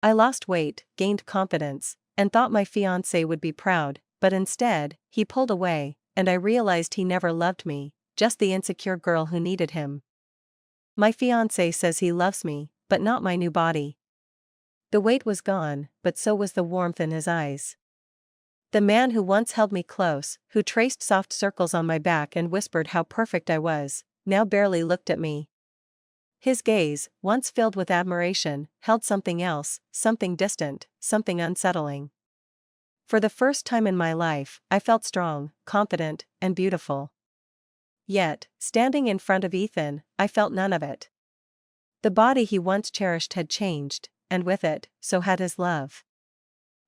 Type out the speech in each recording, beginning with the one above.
I lost weight, gained confidence, and thought my fiancé would be proud, but instead, he pulled away, and I realized he never loved me, just the insecure girl who needed him. My fiancé says he loves me, but not my new body. The weight was gone, but so was the warmth in his eyes. The man who once held me close, who traced soft circles on my back and whispered how perfect I was, now barely looked at me. His gaze, once filled with admiration, held something else, something distant, something unsettling. For the first time in my life, I felt strong, confident, and beautiful. Yet, standing in front of Ethan, I felt none of it. The body he once cherished had changed, and with it, so had his love.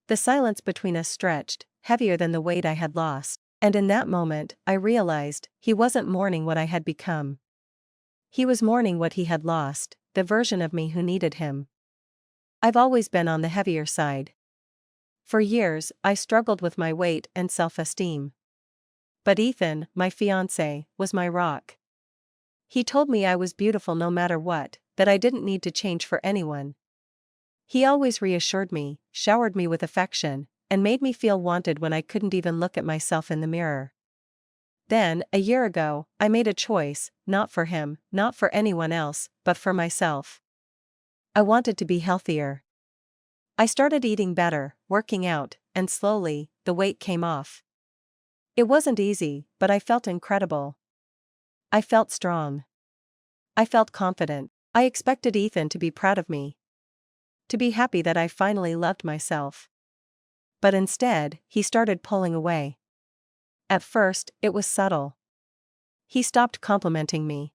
The silence between us stretched, heavier than the weight I had lost, and in that moment, I realized, he wasn't mourning what I had become. He was mourning what he had lost, the version of me who needed him. I've always been on the heavier side. For years, I struggled with my weight and self-esteem. But Ethan, my fiancé, was my rock. He told me I was beautiful no matter what, that I didn't need to change for anyone. He always reassured me, showered me with affection, and made me feel wanted when I couldn't even look at myself in the mirror. Then, a year ago, I made a choice, not for him, not for anyone else, but for myself. I wanted to be healthier. I started eating better, working out, and slowly, the weight came off. It wasn't easy, but I felt incredible. I felt strong. I felt confident. I expected Ethan to be proud of me. To be happy that I finally loved myself. But instead, he started pulling away. At first, it was subtle. He stopped complimenting me.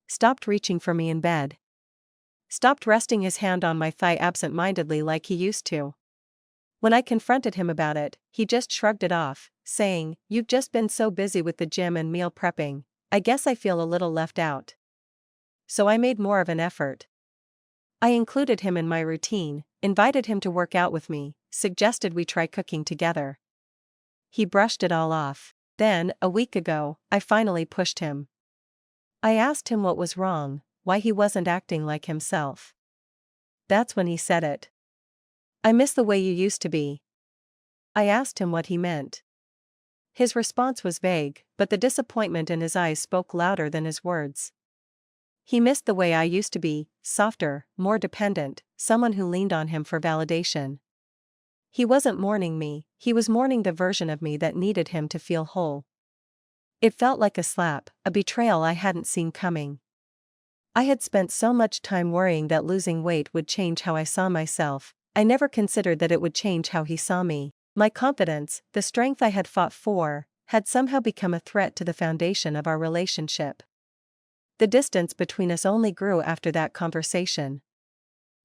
Stopped reaching for me in bed. Stopped resting his hand on my thigh absent-mindedly like he used to. When I confronted him about it, he just shrugged it off, saying, "You've just been so busy with the gym and meal prepping, I guess I feel a little left out." So I made more of an effort. I included him in my routine, invited him to work out with me, suggested we try cooking together. He brushed it all off. Then, a week ago, I finally pushed him. I asked him what was wrong, why he wasn't acting like himself. That's when he said it. "I miss the way you used to be." I asked him what he meant. His response was vague, but the disappointment in his eyes spoke louder than his words. He missed the way I used to be, softer, more dependent, someone who leaned on him for validation. He wasn't mourning me, he was mourning the version of me that needed him to feel whole. It felt like a slap, a betrayal I hadn't seen coming. I had spent so much time worrying that losing weight would change how I saw myself. I never considered that it would change how he saw me. My confidence, the strength I had fought for, had somehow become a threat to the foundation of our relationship. The distance between us only grew after that conversation.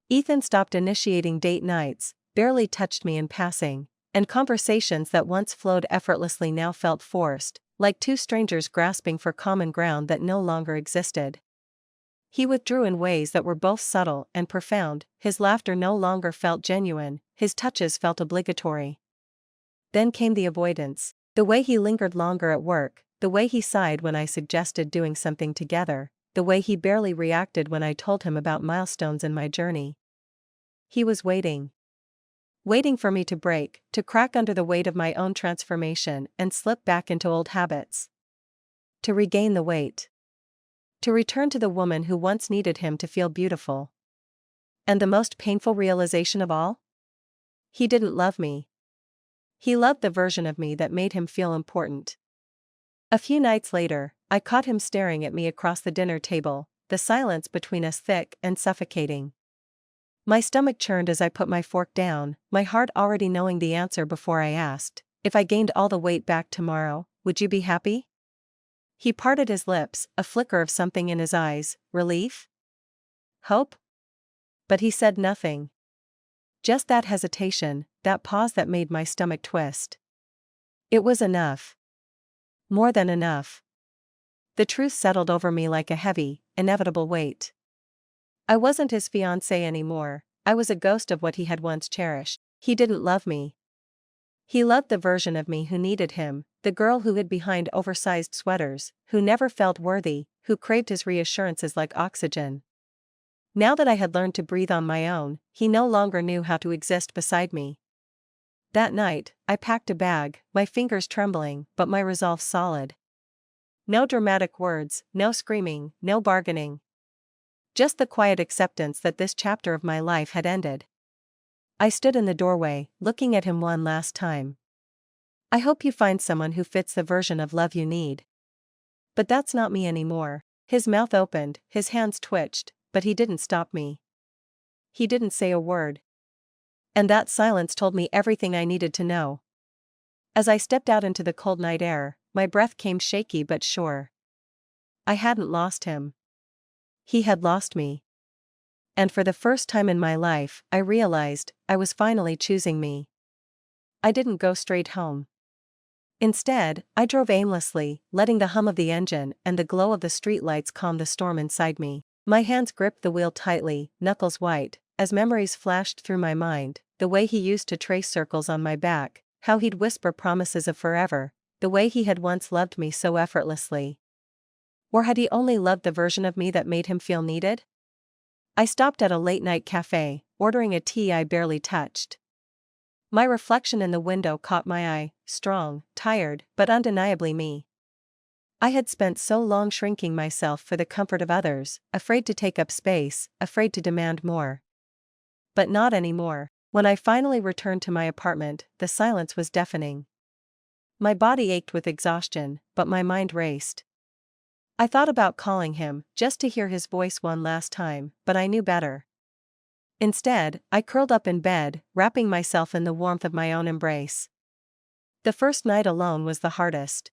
Ethan stopped initiating date nights, barely touched me in passing, and conversations that once flowed effortlessly now felt forced, like two strangers grasping for common ground that no longer existed. He withdrew in ways that were both subtle and profound, his laughter no longer felt genuine, his touches felt obligatory. Then came the avoidance, the way he lingered longer at work, the way he sighed when I suggested doing something together, the way he barely reacted when I told him about milestones in my journey. He was waiting. Waiting for me to break, to crack under the weight of my own transformation and slip back into old habits. To regain the weight. To return to the woman who once needed him to feel beautiful. And the most painful realization of all? He didn't love me. He loved the version of me that made him feel important. A few nights later, I caught him staring at me across the dinner table, the silence between us thick and suffocating. My stomach churned as I put my fork down, my heart already knowing the answer before I asked, "If I gained all the weight back tomorrow, would you be happy?" He parted his lips, a flicker of something in his eyes, relief? Hope? But he said nothing. Just that hesitation, that pause that made my stomach twist. It was enough. More than enough. The truth settled over me like a heavy, inevitable weight. I wasn't his fiancé anymore, I was a ghost of what he had once cherished. He didn't love me. He loved the version of me who needed him, the girl who hid behind oversized sweaters, who never felt worthy, who craved his reassurances like oxygen. Now that I had learned to breathe on my own, he no longer knew how to exist beside me. That night, I packed a bag, my fingers trembling, but my resolve solid. No dramatic words, no screaming, no bargaining. Just the quiet acceptance that this chapter of my life had ended. I stood in the doorway, looking at him one last time. I hope you find someone who fits the version of love you need. But that's not me anymore. His mouth opened, his hands twitched, but he didn't stop me. He didn't say a word. And that silence told me everything I needed to know. As I stepped out into the cold night air, my breath came shaky but sure. I hadn't lost him. He had lost me. And for the first time in my life, I realized I was finally choosing me. I didn't go straight home. Instead, I drove aimlessly, letting the hum of the engine and the glow of the streetlights calm the storm inside me. My hands gripped the wheel tightly, knuckles white, as memories flashed through my mind, the way he used to trace circles on my back, how he'd whisper promises of forever, the way he had once loved me so effortlessly. Or had he only loved the version of me that made him feel needed? I stopped at a late-night cafe, ordering a tea I barely touched. My reflection in the window caught my eye, strong, tired, but undeniably me. I had spent so long shrinking myself for the comfort of others, afraid to take up space, afraid to demand more. But not anymore. When I finally returned to my apartment, the silence was deafening. My body ached with exhaustion, but my mind raced. I thought about calling him, just to hear his voice one last time, but I knew better. Instead, I curled up in bed, wrapping myself in the warmth of my own embrace. The first night alone was the hardest.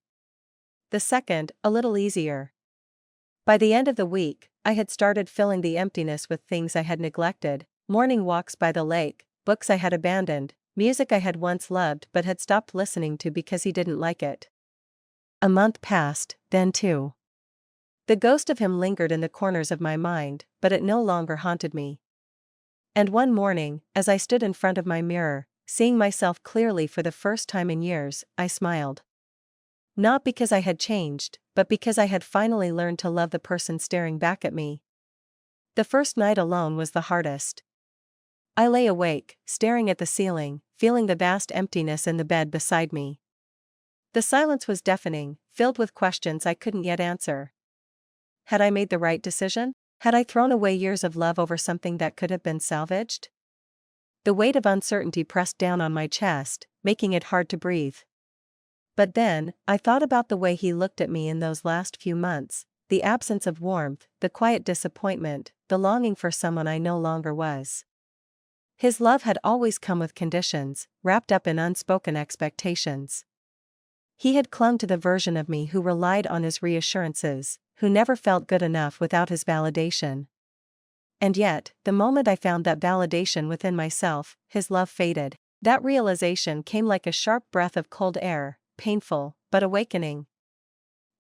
The second, a little easier. By the end of the week, I had started filling the emptiness with things I had neglected: morning walks by the lake, books I had abandoned, music I had once loved but had stopped listening to because he didn't like it. A month passed, then two. The ghost of him lingered in the corners of my mind, but it no longer haunted me. And one morning, as I stood in front of my mirror, seeing myself clearly for the first time in years, I smiled. Not because I had changed, but because I had finally learned to love the person staring back at me. The first night alone was the hardest. I lay awake, staring at the ceiling, feeling the vast emptiness in the bed beside me. The silence was deafening, filled with questions I couldn't yet answer. Had I made the right decision? Had I thrown away years of love over something that could have been salvaged? The weight of uncertainty pressed down on my chest, making it hard to breathe. But then, I thought about the way he looked at me in those last few months, the absence of warmth, the quiet disappointment, the longing for someone I no longer was. His love had always come with conditions, wrapped up in unspoken expectations. He had clung to the version of me who relied on his reassurances, who never felt good enough without his validation. And yet, the moment I found that validation within myself, his love faded. That realization came like a sharp breath of cold air, painful, but awakening.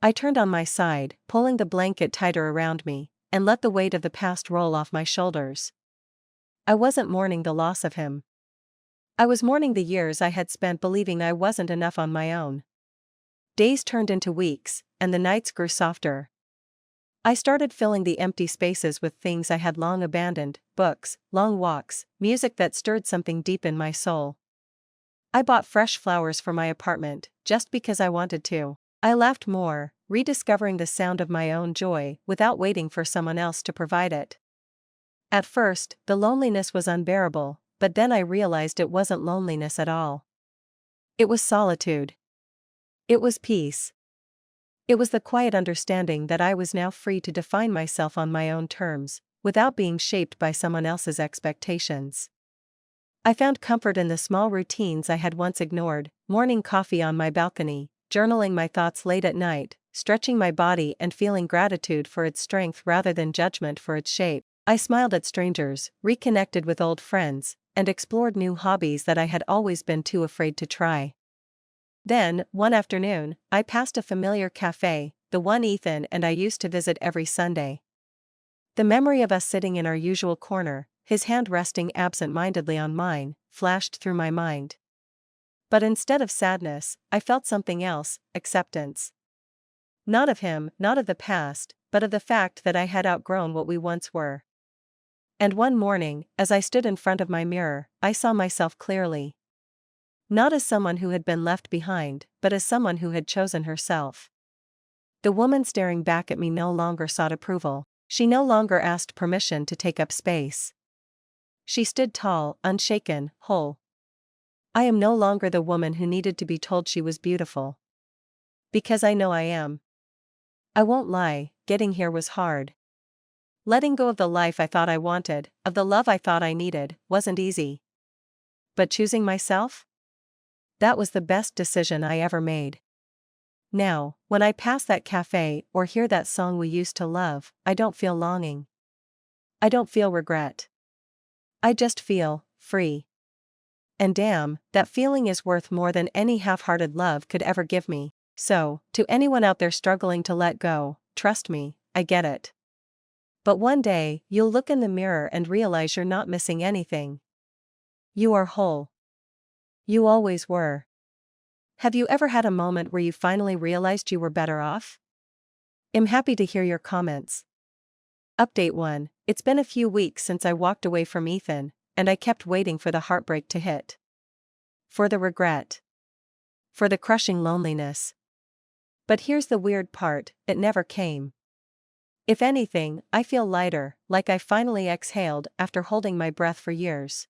I turned on my side, pulling the blanket tighter around me, and let the weight of the past roll off my shoulders. I wasn't mourning the loss of him. I was mourning the years I had spent believing I wasn't enough on my own. Days turned into weeks, and the nights grew softer. I started filling the empty spaces with things I had long abandoned: books, long walks, music that stirred something deep in my soul. I bought fresh flowers for my apartment, just because I wanted to. I laughed more, rediscovering the sound of my own joy without waiting for someone else to provide it. At first, the loneliness was unbearable, but then I realized it wasn't loneliness at all. It was solitude. It was peace. It was the quiet understanding that I was now free to define myself on my own terms, without being shaped by someone else's expectations. I found comfort in the small routines I had once ignored: morning coffee on my balcony, journaling my thoughts late at night, stretching my body and feeling gratitude for its strength rather than judgment for its shape. I smiled at strangers, reconnected with old friends, and explored new hobbies that I had always been too afraid to try. Then, one afternoon, I passed a familiar cafe, the one Ethan and I used to visit every Sunday. The memory of us sitting in our usual corner, his hand resting absent-mindedly on mine, flashed through my mind. But instead of sadness, I felt something else: acceptance. Not of him, not of the past, but of the fact that I had outgrown what we once were. And one morning, as I stood in front of my mirror, I saw myself clearly. Not as someone who had been left behind, but as someone who had chosen herself. The woman staring back at me no longer sought approval. She no longer asked permission to take up space. She stood tall, unshaken, whole. I am no longer the woman who needed to be told she was beautiful. Because I know I am. I won't lie, getting here was hard. Letting go of the life I thought I wanted, of the love I thought I needed, wasn't easy. But choosing myself? That was the best decision I ever made. Now, when I pass that cafe or hear that song we used to love, I don't feel longing. I don't feel regret. I just feel free. And damn, that feeling is worth more than any half-hearted love could ever give me. So, to anyone out there struggling to let go, trust me, I get it. But one day, you'll look in the mirror and realize you're not missing anything. You are whole. You always were. Have you ever had a moment where you finally realized you were better off? I'm happy to hear your comments. Update 1. It's been a few weeks since I walked away from Ethan, and I kept waiting for the heartbreak to hit. For the regret. For the crushing loneliness. But here's the weird part, it never came. If anything, I feel lighter, like I finally exhaled after holding my breath for years.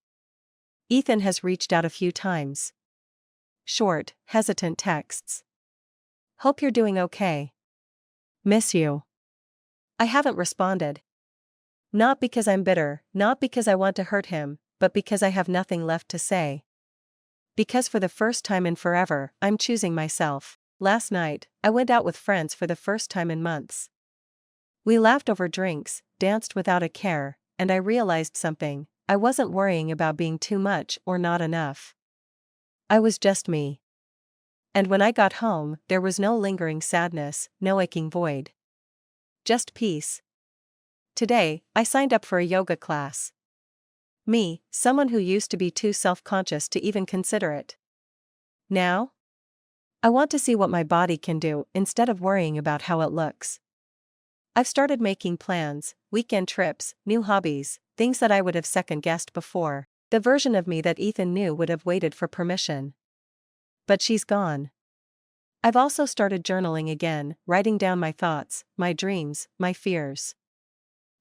Ethan has reached out a few times. Short, hesitant texts. Hope you're doing okay. Miss you. I haven't responded. Not because I'm bitter, not because I want to hurt him, but because I have nothing left to say. Because for the first time in forever, I'm choosing myself. Last night, I went out with friends for the first time in months. We laughed over drinks, danced without a care, and I realized something. I wasn't worrying about being too much or not enough. I was just me. And when I got home, there was no lingering sadness, no aching void. Just peace. Today, I signed up for a yoga class. Me, someone who used to be too self-conscious to even consider it. Now? I want to see what my body can do instead of worrying about how it looks. I've started making plans, weekend trips, new hobbies, things that I would have second-guessed before. The version of me that Ethan knew would have waited for permission. But she's gone. I've also started journaling again, writing down my thoughts, my dreams, my fears.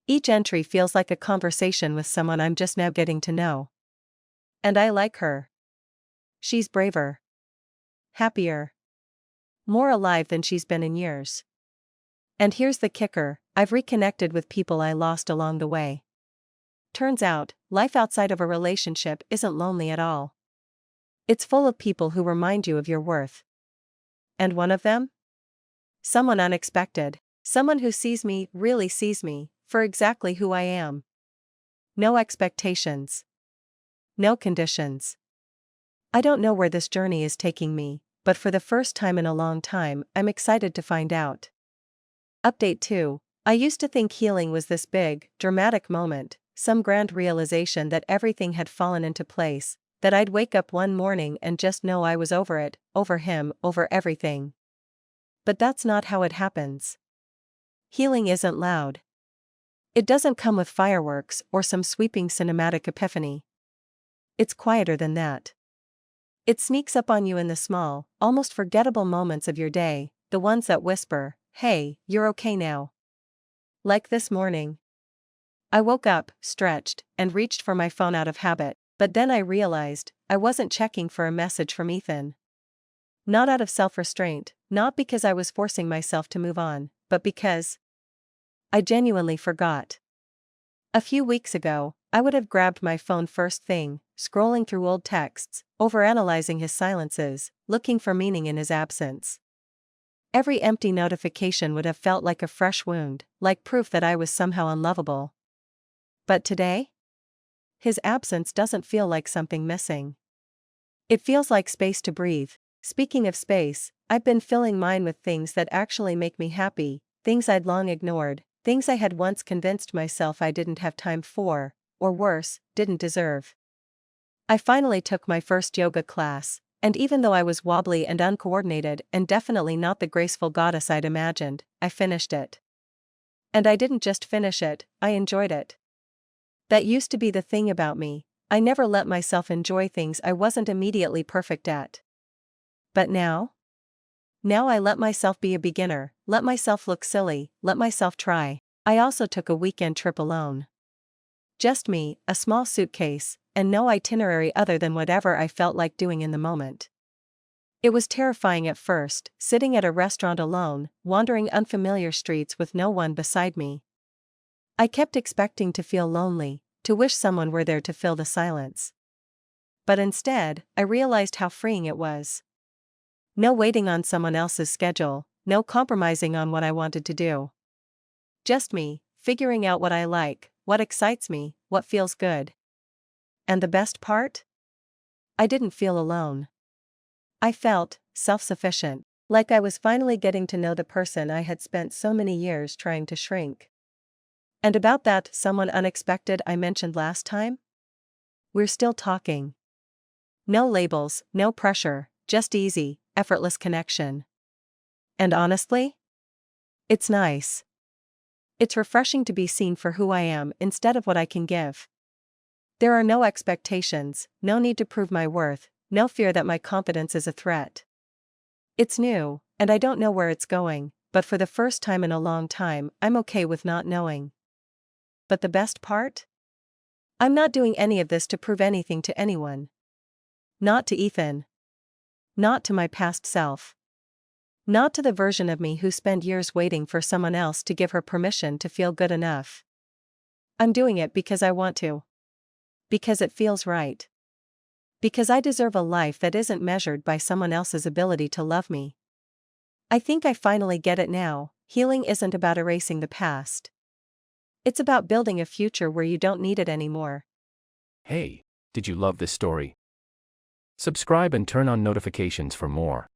Each entry feels like a conversation with someone I'm just now getting to know. And I like her. She's braver. Happier. More alive than she's been in years. And here's the kicker, I've reconnected with people I lost along the way. Turns out, life outside of a relationship isn't lonely at all. It's full of people who remind you of your worth. And one of them? Someone unexpected. Someone who sees me, really sees me, for exactly who I am. No expectations. No conditions. I don't know where this journey is taking me, but for the first time in a long time, I'm excited to find out. Update 2. I used to think healing was this big, dramatic moment, some grand realization that everything had fallen into place, that I'd wake up one morning and just know I was over it, over him, over everything. But that's not how it happens. Healing isn't loud. It doesn't come with fireworks or some sweeping cinematic epiphany. It's quieter than that. It sneaks up on you in the small, almost forgettable moments of your day, the ones that whisper, "Hey, you're okay now." Like this morning. I woke up, stretched, and reached for my phone out of habit, but then I realized I wasn't checking for a message from Ethan. Not out of self-restraint, not because I was forcing myself to move on, but because I genuinely forgot. A few weeks ago, I would have grabbed my phone first thing, scrolling through old texts, overanalyzing his silences, looking for meaning in his absence. Every empty notification would have felt like a fresh wound, like proof that I was somehow unlovable. But today? His absence doesn't feel like something missing. It feels like space to breathe. Speaking of space, I've been filling mine with things that actually make me happy, things I'd long ignored, things I had once convinced myself I didn't have time for, or worse, didn't deserve. I finally took my first yoga class, and even though I was wobbly and uncoordinated and definitely not the graceful goddess I'd imagined, I finished it. And I didn't just finish it, I enjoyed it. That used to be the thing about me. I never let myself enjoy things I wasn't immediately perfect at. But now? Now I let myself be a beginner, let myself look silly, let myself try. I also took a weekend trip alone. Just me, a small suitcase, and no itinerary other than whatever I felt like doing in the moment. It was terrifying at first, sitting at a restaurant alone, wandering unfamiliar streets with no one beside me. I kept expecting to feel lonely, to wish someone were there to fill the silence. But instead, I realized how freeing it was. No waiting on someone else's schedule, no compromising on what I wanted to do. Just me, figuring out what I like, what excites me, what feels good. And the best part? I didn't feel alone. I felt self-sufficient, like I was finally getting to know the person I had spent so many years trying to shrink. And about that someone unexpected I mentioned last time? We're still talking. No labels, no pressure, just easy, effortless connection. And honestly? It's nice. It's refreshing to be seen for who I am instead of what I can give. There are no expectations, no need to prove my worth, no fear that my confidence is a threat. It's new, and I don't know where it's going, but for the first time in a long time, I'm okay with not knowing. But the best part? I'm not doing any of this to prove anything to anyone. Not to Ethan. Not to my past self. Not to the version of me who spent years waiting for someone else to give her permission to feel good enough. I'm doing it because I want to. Because it feels right. Because I deserve a life that isn't measured by someone else's ability to love me. I think I finally get it now. Healing isn't about erasing the past. It's about building a future where you don't need it anymore. Hey, did you love this story? Subscribe and turn on notifications for more.